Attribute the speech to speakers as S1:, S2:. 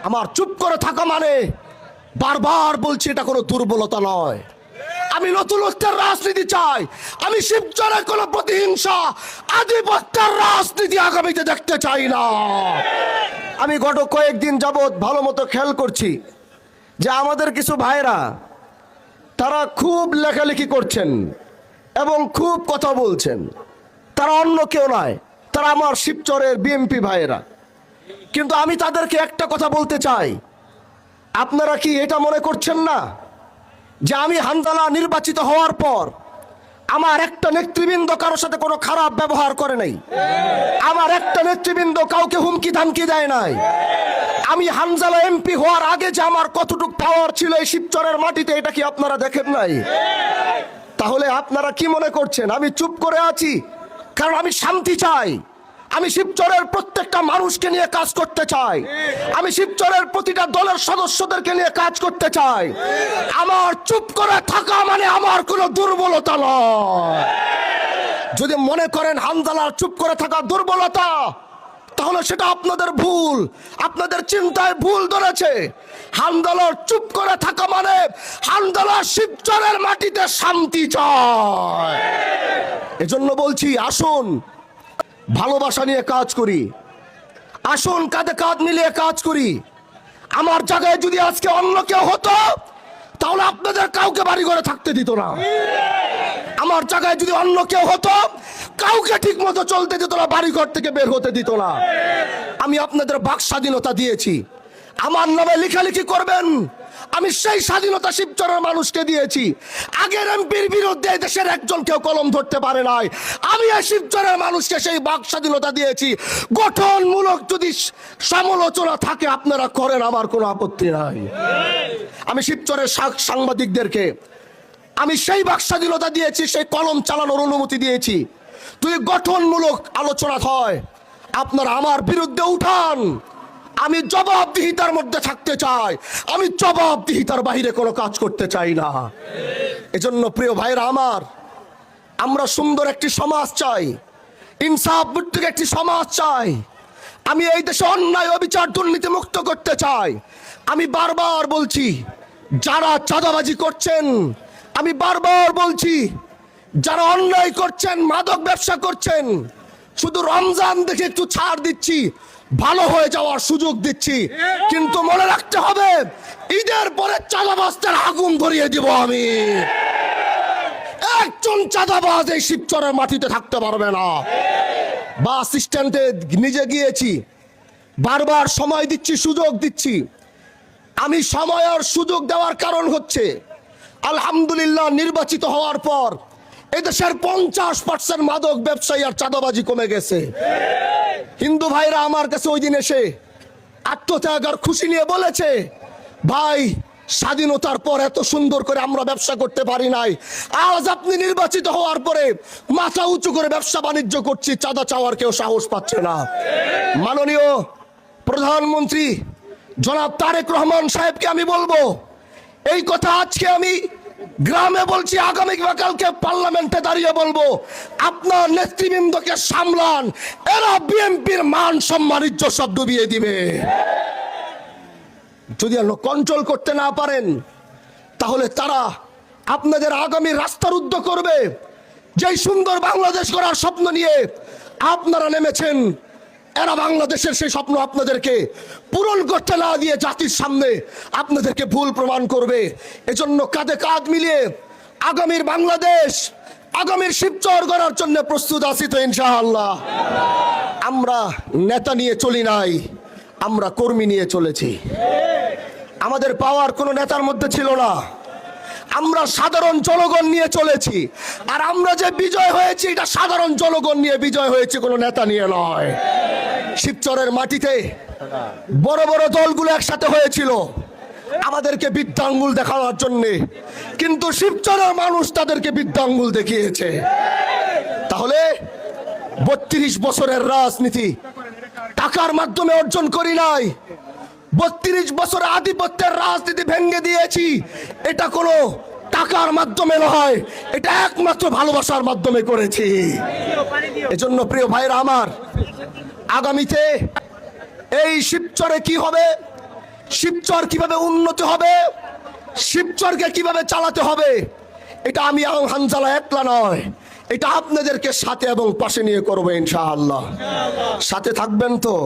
S1: আমার চুপ করে থাকা মানে বারবার বলছি এটা কোনো দুর্বলতা নয়। আমি নতুনত্বের রাজনীতি চাই। আমি শিবচরের কোনো প্রতিহিংসা আধিপত্যের রাজনীতি আগামীতে দেখতে চাই না। আমি গত কয়েকদিন যাবৎ ভালো মতো খেয়াল করছি যে আমাদের কিছু ভাইরা তারা খুব লেখালেখি করছেন এবং খুব কথা বলছেন। তারা অন্য কেউ নয়, তারা আমার শিবচরের বিএমপি ভাইয়েরা। কিন্তু আমি তাদেরকে একটা কথা বলতে চাই, আপনারা কি এটা মনে করছেন না যে আমি হানজালা নির্বাচিত হওয়ার পর আমার একটা নেতৃবৃন্দ কারোর সাথে কোনো খারাপ ব্যবহার করে নাই? আমার একটা নেতৃবৃন্দ কাউকে হুমকি ধামকি দেয় নাই। আমি হানজালা এমপি হওয়ার আগে যে আমার কতটুকু পাওয়ার ছিল এই শিবচরের মাটিতে, এটা কি আপনারা দেখেন নাই? তাহলে আপনারা কি মনে করছেন আমি চুপ করে আছি কারণ আমি শান্তি চাই? আমি শিবচরের প্রত্যেকটা মানুষকে নিয়ে কাজ করতে চাই। আমি শিবচরের প্রতিটা দলের সদস্যদেরকে নিয়ে কাজ করতে চাই। আমার চুপ করে থাকা মানে আমার কোনো দুর্বলতা নয়। যদি মনে করেন হানজালার চুপ করে থাকা দুর্বলতা, তাহলে সেটা আপনাদের ভুল, আপনাদের চিন্তায় ভুল ধরেছে। হানজালার চুপ করে থাকা মানে হানজালা শিবচরের মাটিতে শান্তি চায়। এজন্য বলছি, আসুন ভালোবাসা নিয়ে কাজ করি, আসুন কাঁধে কাঁধ মিলিয়ে কাজ করি। আমার জায়গায় যদি আজকে অন্য কেউ হতো তাহলে আপনাদের কাউকে বাড়ি ঘরে থাকতে দিত না। আমার জায়গায় যদি অন্য কেউ হতো কাউকে ঠিক মতো চলতে দিত না, বাড়ি ঘর থেকে বের হতে দিত না। আমি আপনাদের বাক স্বাধীনতা দিয়েছি, আমার নামে লেখালেখি করবেন, আমি সেই স্বাধীনতা শিবচরের মানুষকে দিয়েছি। আগের এমপির বিরুদ্ধে দেশের একজন কেউ কলম ধরতে পারে নাই। আমি এই শিবচরের মানুষকে সেই বাক স্বাধীনতা দিয়েছি। গঠনমূলক যদি সমালোচনা থাকে আপনারা করেন, আমার কোনো আপত্তি নাই। আমি শিবচরের সাংবাদিকদেরকে আমি সেই বাক স্বাধীনতা দিয়েছি, সেই কলম চালানোর অনুমতি দিয়েছি। তুই গঠনমূলক আলোচনা হয়, আপনারা আমার বিরুদ্ধে উঠান। আমি জবাবদিহিতার মধ্যে থাকতে চাই, আমি জবাবদিহিতার বাইরে কোনো কাজ করতে চাই না। এজন্য প্রিয় ভাইরা আমার, আমরা সুন্দর একটি সমাজ চাই, ইনসাফ ভিত্তিক একটি সমাজ চাই। আমি এই দেশে অন্যায় অবিচার দুর্নীতি মুক্ত করতে চাই। আমি বারবার বলছি, যারা চাঁদাবাজি করছেন, আমি বারবার বলছি, যারা অন্যায় করছেন, মাদক ব্যবসা করছেন, শুধু রমজান দেখে একটু ছাড় দিচ্ছি, ভালো হয়ে যাওয়ার সুযোগ দিচ্ছি, কিন্তু মনে রাখতে হবে ঈদের পরে চাঁদাবাজদের আগুন ধরিয়ে দিব আমি। একজন চাঁদাবাজ এই শিবচরের মাটিতে থাকতে পারবে না। বাস স্ট্যান্ডে নিজে গিয়েছি, বারবার সময় দিচ্ছি, সুযোগ দিচ্ছি। আমি সময় আর সুযোগ দেওয়ার কারণ হচ্ছে, আলহামদুলিল্লাহ নির্বাচিত হওয়ার পর এদেশের 50% মাদক ব্যবসায়ী আর চাঁদাবাজি কমে গেছে। হিন্দু ভাইরা আমার কাছে ওই দিন এসে আত্মত্যাগ আর খুশি নিয়ে বলেছে, ভাই স্বাধীনতার পর এত সুন্দর করে আমরা ব্যবসা করতে পারি নাই, আজ আপনি নির্বাচিত হওয়ার পরে মাথা উঁচু করে ব্যবসা বাণিজ্য করছি, চাঁদা চাওয়ার কেউ সাহস পাচ্ছে না। মাননীয় প্রধানমন্ত্রী জনাব তারেক রহমান সাহেবকে আমি বলবো, এই কথা আজকে আমি গ্রামে বলছি, আগামী কালকে পার্লামেন্টে দাঁড়িয়ে বলবো, আপনার নেতৃবৃন্দকে সামলান, এরা বিএনপির মান সম্মান ইজ্জত সব ডুবিয়ে দিবে। যদি কন্ট্রোল করতে না পারেন তাহলে তারা আপনাদের আগামী রাস্তা রুদ্ধ করবে। যেই সুন্দর বাংলাদেশ গড়ার স্বপ্ন নিয়ে আপনারা নেমেছেন, এরা বাংলাদেশের সেই স্বপ্ন আপনাদেরকে পূরণ করতে না দিয়ে জাতির সামনে আপনাদেরকে ভুল প্রমাণ করবে। এজন্য কাঁধে কাঁধ মিলিয়ে আগামীর বাংলাদেশ, আগামীর শিবচর গড়ার জন্য প্রস্তুত আছি তো ইনশাআল্লাহ। আমরা নেতা নিয়ে চলি নাই, আমরা কর্মী নিয়ে চলেছি। আমাদের পাওয়ার কোনো নেতার মধ্যে ছিল না, আমরা সাধারণ জনগণ নিয়ে চলেছি। আর আমরা যে বিজয় হয়েছি, এটা সাধারণ জনগণ নিয়ে বিজয় হয়েছে, কোনো নেতা নিয়ে নয়। শিবচরের মাটিতে বড় বড় দলগুলো একসাথে হয়েছিল আমাদেরকে বৃদ্ধাঙ্গুল দেখানোর জন্য, কিন্তু শিবচরের মানুষ তাদেরকে বৃদ্ধাঙ্গুল দেখিয়েছে। তাহলে 32 বছরের রাজনীতি টাকার মাধ্যমে অর্জন করি নাই, 32 বছর আধিপত্যের রাজনীতি ভেঙে দিয়েছি। এটা কোনো টাকার মাধ্যমে নয়, এটা একমাত্র ভালোবাসার মাধ্যমে করেছি। এজন্য প্রিয় ভাইরা আমার, আগামীতে এই শিবচরে কি হবে শিবচর কিভাবে উন্নতি হবে, শিবচরকে কিভাবে চালাতে হবে, এটা আমি হানজালা একলা নয়, এটা আপনাদেরকে সাথে এবং পাশে নিয়ে করবো ইনশাআল্লাহ। সাথে থাকবেন তো?